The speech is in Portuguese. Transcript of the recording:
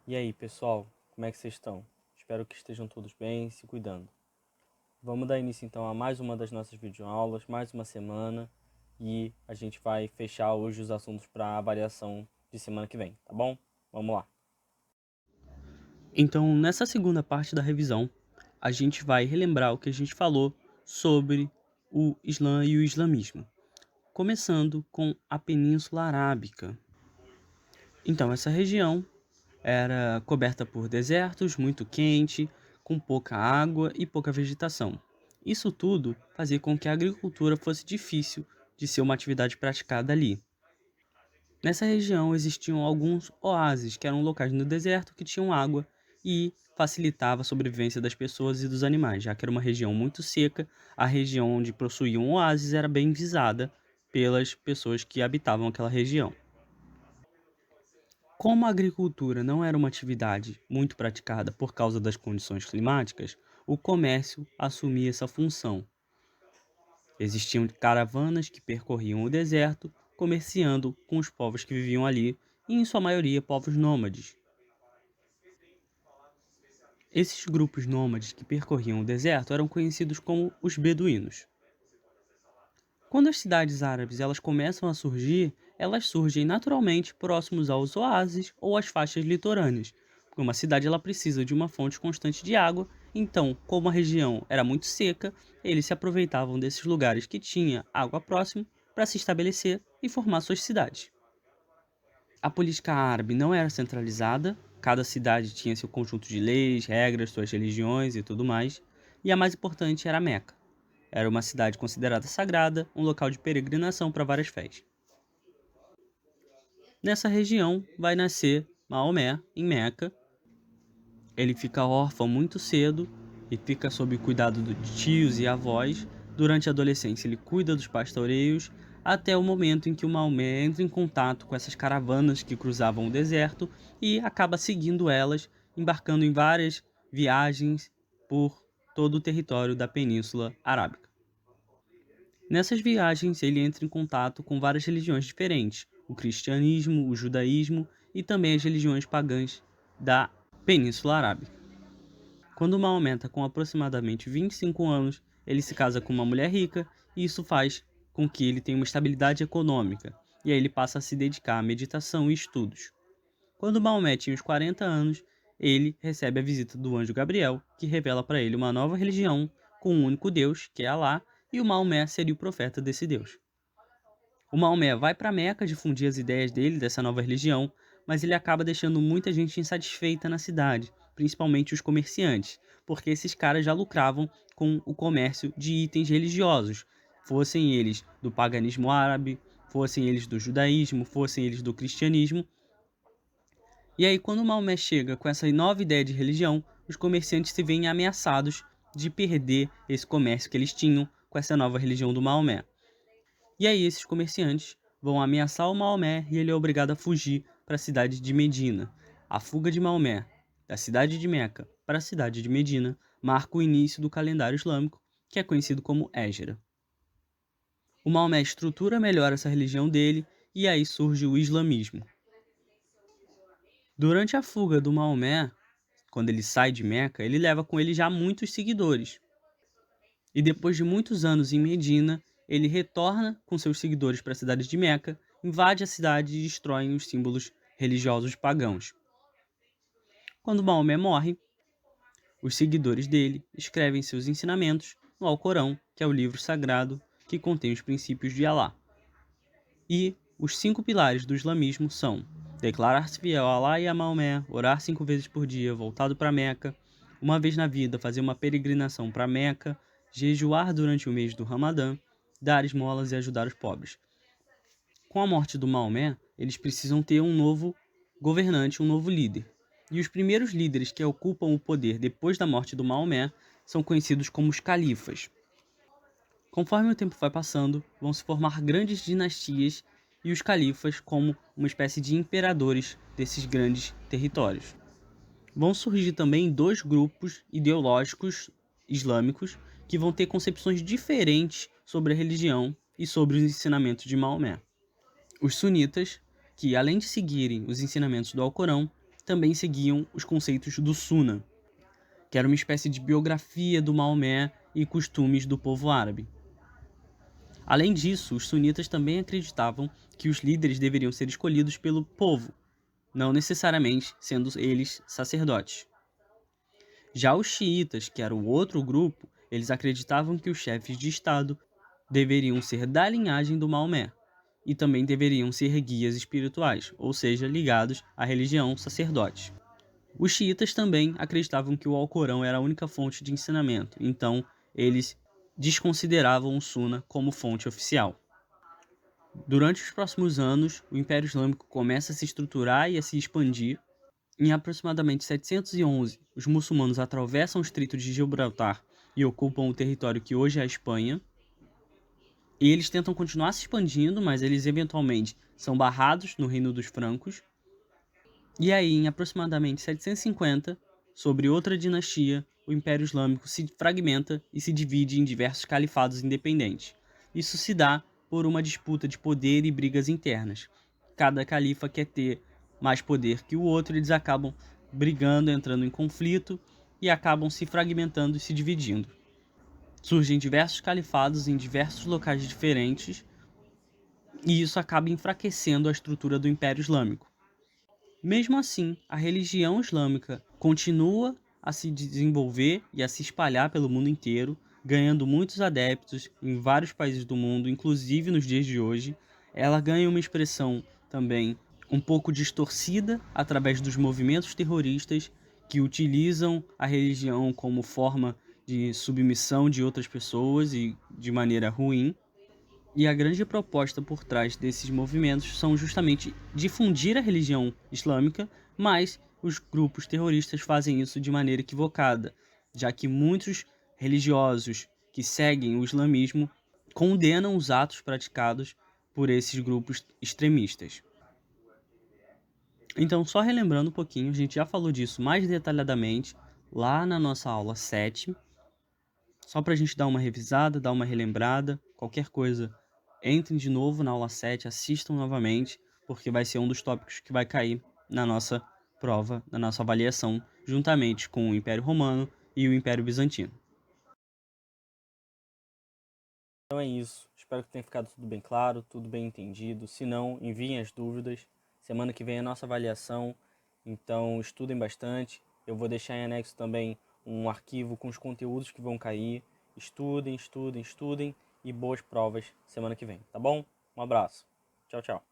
E aí, pessoal, como é que vocês estão? Espero que estejam todos bem, se cuidando. Vamos dar início então a mais uma das nossas videoaulas, mais uma semana, e a gente vai fechar hoje os assuntos para a avaliação de semana que vem, tá bom? Vamos lá. Então, nessa segunda parte da revisão, a gente vai relembrar o que a gente falou sobre o Islã e o islamismo, começando com a Península Arábica. Então, essa região era coberta por desertos, muito quente, com pouca água e pouca vegetação. Isso tudo fazia com que a agricultura fosse difícil de ser uma atividade praticada ali. Nessa região existiam alguns oásis, que eram locais no deserto que tinham água e facilitava a sobrevivência das pessoas e dos animais, já que era uma região muito seca. A região onde possuíam oásis era bem visada pelas pessoas que habitavam aquela região. Como a agricultura não era uma atividade muito praticada por causa das condições climáticas, o comércio assumia essa função. Existiam caravanas que percorriam o deserto, comerciando com os povos que viviam ali, e em sua maioria povos nômades. Esses grupos nômades que percorriam o deserto eram conhecidos como os beduínos. Quando as cidades árabes elas começam a surgir, elas surgem naturalmente próximos aos oásis ou às faixas litorâneas, porque uma cidade ela precisa de uma fonte constante de água, então, como a região era muito seca, eles se aproveitavam desses lugares que tinha água próximo para se estabelecer e formar suas cidades. A política árabe não era centralizada, cada cidade tinha seu conjunto de leis, regras, suas religiões e tudo mais, e a mais importante era Meca. Era uma cidade considerada sagrada, um local de peregrinação para várias fés. Nessa região vai nascer Maomé, em Meca. Ele fica órfão muito cedo e fica sob o cuidado de tios e avós. Durante a adolescência ele cuida dos pastoreios, até o momento em que o Maomé entra em contato com essas caravanas que cruzavam o deserto e acaba seguindo elas, embarcando em várias viagens por todo o território da Península Arábica. Nessas viagens, ele entra em contato com várias religiões diferentes, o cristianismo, o judaísmo e também as religiões pagãs da Península Arábica. Quando Maomé está com aproximadamente 25 anos, ele se casa com uma mulher rica e isso faz com que ele tenha uma estabilidade econômica, e aí ele passa a se dedicar à meditação e estudos. Quando Maomé tinha uns 40 anos, ele recebe a visita do anjo Gabriel, que revela para ele uma nova religião com um único Deus, que é Alá, e o Maomé seria o profeta desse Deus. O Maomé vai para Meca difundir as ideias dele, dessa nova religião, mas ele acaba deixando muita gente insatisfeita na cidade, principalmente os comerciantes, porque esses caras já lucravam com o comércio de itens religiosos, fossem eles do paganismo árabe, fossem eles do judaísmo, fossem eles do cristianismo. E aí, quando Maomé chega com essa nova ideia de religião, os comerciantes se veem ameaçados de perder esse comércio que eles tinham com essa nova religião do Maomé. E aí, esses comerciantes vão ameaçar o Maomé e ele é obrigado a fugir para a cidade de Medina. A fuga de Maomé da cidade de Meca para a cidade de Medina marca o início do calendário islâmico, que é conhecido como Hégira. O Maomé estrutura melhor essa religião dele e aí surge o islamismo. Durante a fuga do Maomé, quando ele sai de Meca, ele leva com ele já muitos seguidores. E depois de muitos anos em Medina, ele retorna com seus seguidores para a cidade de Meca, invade a cidade e destrói os símbolos religiosos pagãos. Quando Maomé morre, os seguidores dele escrevem seus ensinamentos no Alcorão, que é o livro sagrado que contém os princípios de Alá. E os 5 pilares do islamismo são declarar-se fiel a Alá e a Maomé, orar 5 vezes por dia, voltado para Meca, uma vez na vida fazer uma peregrinação para Meca, jejuar durante o mês do Ramadã, dar esmolas e ajudar os pobres. Com a morte do Maomé, eles precisam ter um novo governante, um novo líder. E os primeiros líderes que ocupam o poder depois da morte do Maomé são conhecidos como os califas. Conforme o tempo vai passando, vão se formar grandes dinastias e os califas como uma espécie de imperadores desses grandes territórios. Vão surgir também 2 grupos ideológicos islâmicos que vão ter concepções diferentes sobre a religião e sobre os ensinamentos de Maomé. Os sunitas, que além de seguirem os ensinamentos do Alcorão, também seguiam os conceitos do Sunna, que era uma espécie de biografia do Maomé e costumes do povo árabe. Além disso, os sunitas também acreditavam que os líderes deveriam ser escolhidos pelo povo, não necessariamente sendo eles sacerdotes. Já os xiitas, que era o outro grupo, eles acreditavam que os chefes de Estado deveriam ser da linhagem do Maomé e também deveriam ser guias espirituais, ou seja, ligados à religião sacerdote. Os xiitas também acreditavam que o Alcorão era a única fonte de ensinamento, então eles desconsideravam o Sunna como fonte oficial. Durante os próximos anos, o Império Islâmico começa a se estruturar e a se expandir. Em aproximadamente 711, os muçulmanos atravessam o Estreito de Gibraltar e ocupam o território que hoje é a Espanha. E eles tentam continuar se expandindo, mas eles eventualmente são barrados no Reino dos Francos. E aí, em aproximadamente 750, sobre outra dinastia, o Império Islâmico se fragmenta e se divide em diversos califados independentes. Isso se dá por uma disputa de poder e brigas internas. Cada califa quer ter mais poder que o outro e eles acabam brigando, entrando em conflito e acabam se fragmentando e se dividindo. Surgem diversos califados em diversos locais diferentes e isso acaba enfraquecendo a estrutura do Império Islâmico. Mesmo assim, a religião islâmica continua a se desenvolver e a se espalhar pelo mundo inteiro, ganhando muitos adeptos em vários países do mundo, inclusive nos dias de hoje. Ela ganha uma expressão também um pouco distorcida através dos movimentos terroristas que utilizam a religião como forma de submissão de outras pessoas e de maneira ruim. E a grande proposta por trás desses movimentos são justamente difundir a religião islâmica, mas os grupos terroristas fazem isso de maneira equivocada, já que muitos religiosos que seguem o islamismo condenam os atos praticados por esses grupos extremistas. Então, só relembrando um pouquinho, a gente já falou disso mais detalhadamente lá na nossa aula 7. Só para a gente dar uma revisada, dar uma relembrada, qualquer coisa, entrem de novo na aula 7, assistam novamente, porque vai ser um dos tópicos que vai cair na nossa prova, na nossa avaliação, juntamente com o Império Romano e o Império Bizantino. Então é isso. Espero que tenha ficado tudo bem claro, tudo bem entendido. Se não, enviem as dúvidas. Semana que vem é a nossa avaliação, então estudem bastante. Eu vou deixar em anexo também um arquivo com os conteúdos que vão cair. Estudem, estudem, estudem e boas provas semana que vem, tá bom? Um abraço. Tchau, tchau.